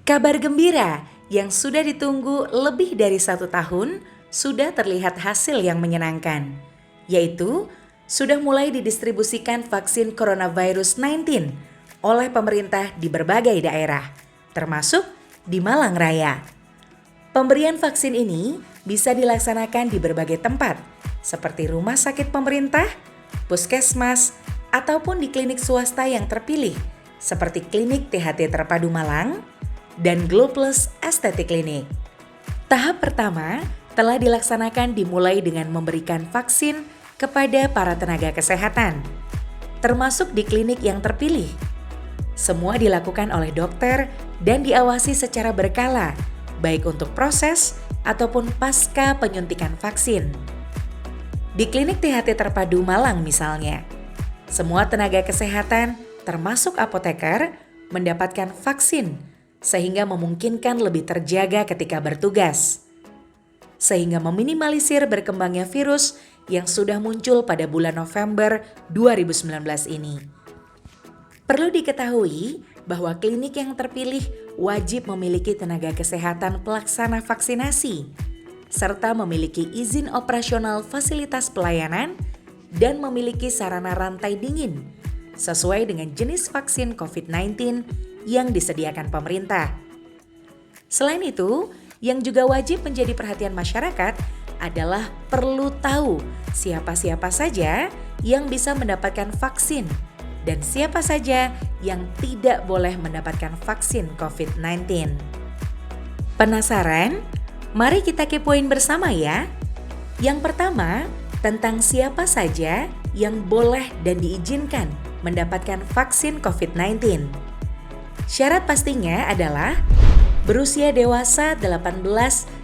Kabar gembira yang sudah ditunggu lebih dari 1 tahun sudah terlihat hasil yang menyenangkan, yaitu sudah mulai didistribusikan vaksin coronavirus 19 oleh pemerintah di berbagai daerah, termasuk di Malang Raya. Pemberian vaksin ini bisa dilaksanakan di berbagai tempat, seperti rumah sakit pemerintah, puskesmas, ataupun di klinik swasta yang terpilih, seperti Klinik THT Terpadu Malang dan Gloplus Aesthetic Clinic. Tahap pertama telah dilaksanakan dimulai dengan memberikan vaksin kepada para tenaga kesehatan, termasuk di klinik yang terpilih. Semua dilakukan oleh dokter dan diawasi secara berkala, baik untuk proses ataupun pasca penyuntikan vaksin. Di Klinik THT Terpadu Malang misalnya, semua tenaga kesehatan termasuk apoteker mendapatkan vaksin sehingga memungkinkan lebih terjaga ketika bertugas, sehingga meminimalisir berkembangnya virus yang sudah muncul pada bulan November 2019 ini. Perlu diketahui bahwa klinik yang terpilih wajib memiliki tenaga kesehatan pelaksana vaksinasi, serta memiliki izin operasional fasilitas pelayanan dan memiliki sarana rantai dingin sesuai dengan jenis vaksin COVID-19 yang disediakan pemerintah. Selain itu, yang juga wajib menjadi perhatian masyarakat adalah perlu tahu siapa-siapa saja yang bisa mendapatkan vaksin dan siapa saja yang tidak boleh mendapatkan vaksin COVID-19. Penasaran? Mari kita kepoin bersama ya. Yang pertama, tentang siapa saja yang boleh dan diizinkan mendapatkan vaksin COVID-19. Syarat pastinya adalah berusia dewasa 18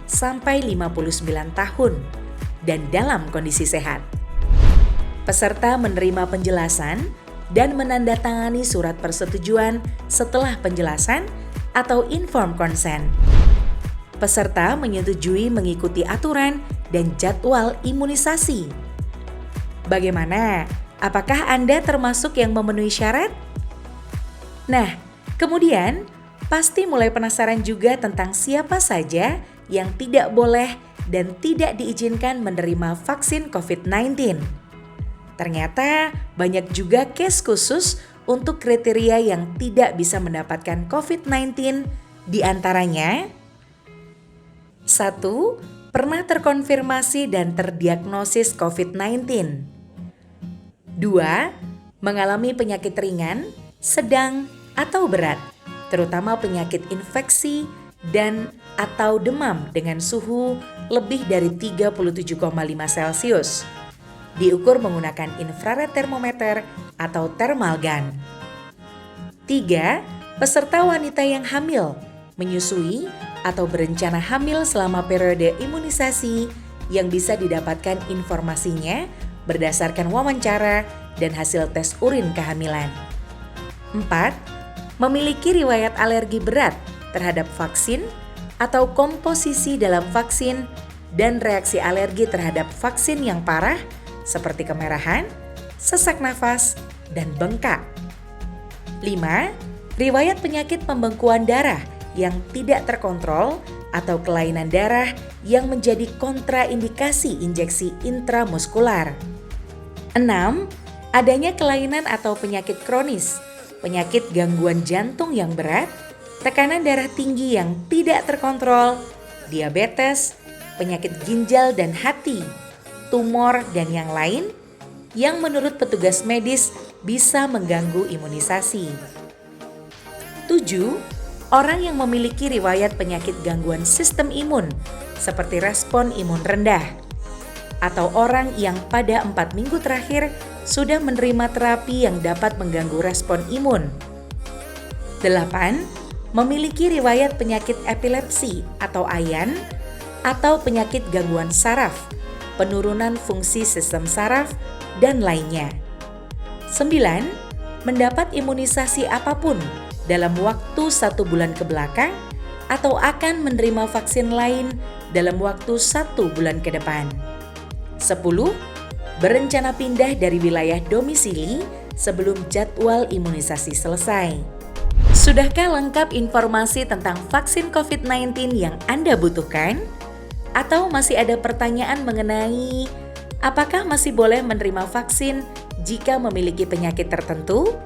sampai 59 tahun dan dalam kondisi sehat. Peserta menerima penjelasan dan menandatangani surat persetujuan setelah penjelasan atau informed consent. Peserta menyetujui mengikuti aturan dan jadwal imunisasi. Bagaimana? Apakah Anda termasuk yang memenuhi syarat? Nah, kemudian pasti mulai penasaran juga tentang siapa saja yang tidak boleh dan tidak diizinkan menerima vaksin COVID-19. Ternyata banyak juga case khusus untuk kriteria yang tidak bisa mendapatkan COVID-19, di antaranya 1. Pernah terkonfirmasi dan terdiagnosis COVID-19. 2. Mengalami penyakit ringan, sedang, atau berat, terutama penyakit infeksi dan atau demam dengan suhu lebih dari 37,5 Celcius. Diukur menggunakan infrared thermometer atau thermal gun. 3. Peserta wanita yang hamil, menyusui, atau berencana hamil selama periode imunisasi yang bisa didapatkan informasinya berdasarkan wawancara dan hasil tes urin kehamilan. 4. Memiliki riwayat alergi berat terhadap vaksin atau komposisi dalam vaksin dan reaksi alergi terhadap vaksin yang parah seperti kemerahan, sesak nafas, dan bengkak. 5. Riwayat penyakit pembengkuan darah yang tidak terkontrol atau kelainan darah yang menjadi kontraindikasi injeksi intramuskular. 6. Adanya kelainan atau penyakit kronis, penyakit gangguan jantung yang berat, tekanan darah tinggi yang tidak terkontrol, diabetes, penyakit ginjal dan hati, tumor, dan yang lain yang menurut petugas medis bisa mengganggu imunisasi. 7. Orang yang memiliki riwayat penyakit gangguan sistem imun seperti respon imun rendah, atau orang yang pada 4 minggu terakhir sudah menerima terapi yang dapat mengganggu respon imun. 8. Memiliki riwayat penyakit epilepsi atau AYAN atau penyakit gangguan saraf, penurunan fungsi sistem saraf, dan lainnya. 9. Mendapat imunisasi apapun dalam waktu 1 bulan ke belakang atau akan menerima vaksin lain dalam waktu 1 bulan ke depan. 10. Berencana pindah dari wilayah domisili sebelum jadwal imunisasi selesai. Sudahkah lengkap informasi tentang vaksin COVID-19 yang Anda butuhkan? Atau masih ada pertanyaan mengenai apakah masih boleh menerima vaksin jika memiliki penyakit tertentu?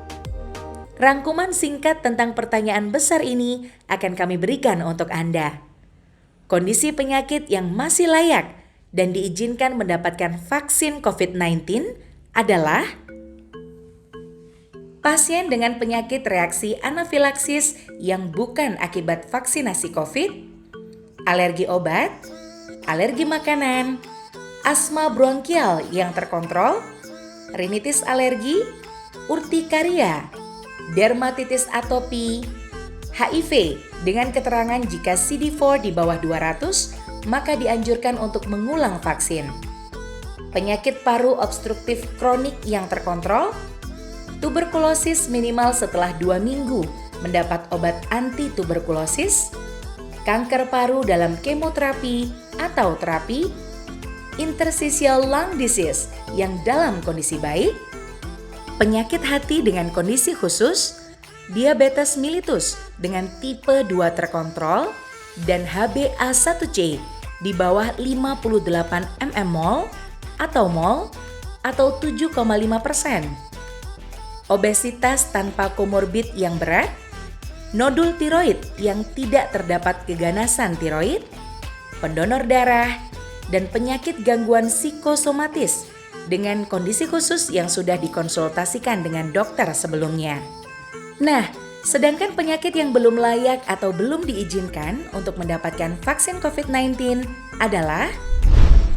Rangkuman singkat tentang pertanyaan besar ini akan kami berikan untuk Anda. Kondisi penyakit yang masih layak dan diizinkan mendapatkan vaksin COVID-19 adalah pasien dengan penyakit reaksi anafilaksis yang bukan akibat vaksinasi COVID, alergi obat, alergi makanan, asma bronkial yang terkontrol, rinitis alergi, urtikaria, dermatitis atopi, HIV dengan keterangan jika CD4 di bawah 200, maka dianjurkan untuk mengulang vaksin. Penyakit paru obstruktif kronik yang terkontrol, tuberkulosis minimal setelah 2 minggu mendapat obat anti-tuberkulosis, kanker paru dalam kemoterapi atau terapi, interstitial lung disease yang dalam kondisi baik, penyakit hati dengan kondisi khusus, diabetes mellitus dengan tipe 2 terkontrol, dan HbA1c di bawah 58 mmol atau mol atau 7,5%. Obesitas tanpa komorbid yang berat, nodul tiroid yang tidak terdapat keganasan tiroid, pendonor darah, dan penyakit gangguan psikosomatis dengan kondisi khusus yang sudah dikonsultasikan dengan dokter sebelumnya. Nah, sedangkan penyakit yang belum layak atau belum diizinkan untuk mendapatkan vaksin COVID-19 adalah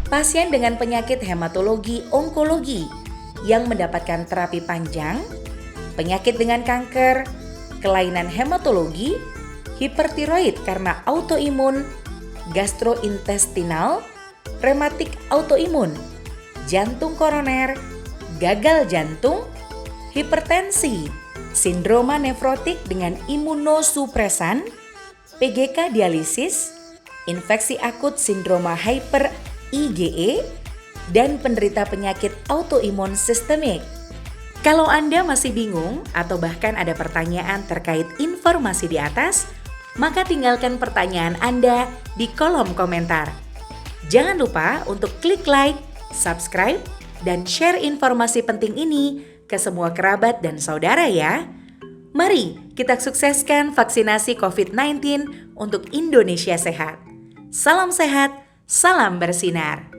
pasien dengan penyakit hematologi onkologi yang mendapatkan terapi panjang, penyakit dengan kanker, kelainan hematologi, hipertiroid karena autoimun, gastrointestinal, rematik autoimun, jantung koroner, gagal jantung, hipertensi, sindroma nefrotik dengan imunosupresan, PGK dialisis, infeksi akut sindroma hyper IgE, dan penderita penyakit autoimun sistemik. Kalau Anda masih bingung atau bahkan ada pertanyaan terkait informasi di atas, maka tinggalkan pertanyaan Anda di kolom komentar. Jangan lupa untuk klik like, subscribe, dan share informasi penting ini ke semua kerabat dan saudara ya. Mari kita sukseskan vaksinasi COVID-19 untuk Indonesia sehat. Salam sehat, salam bersinar.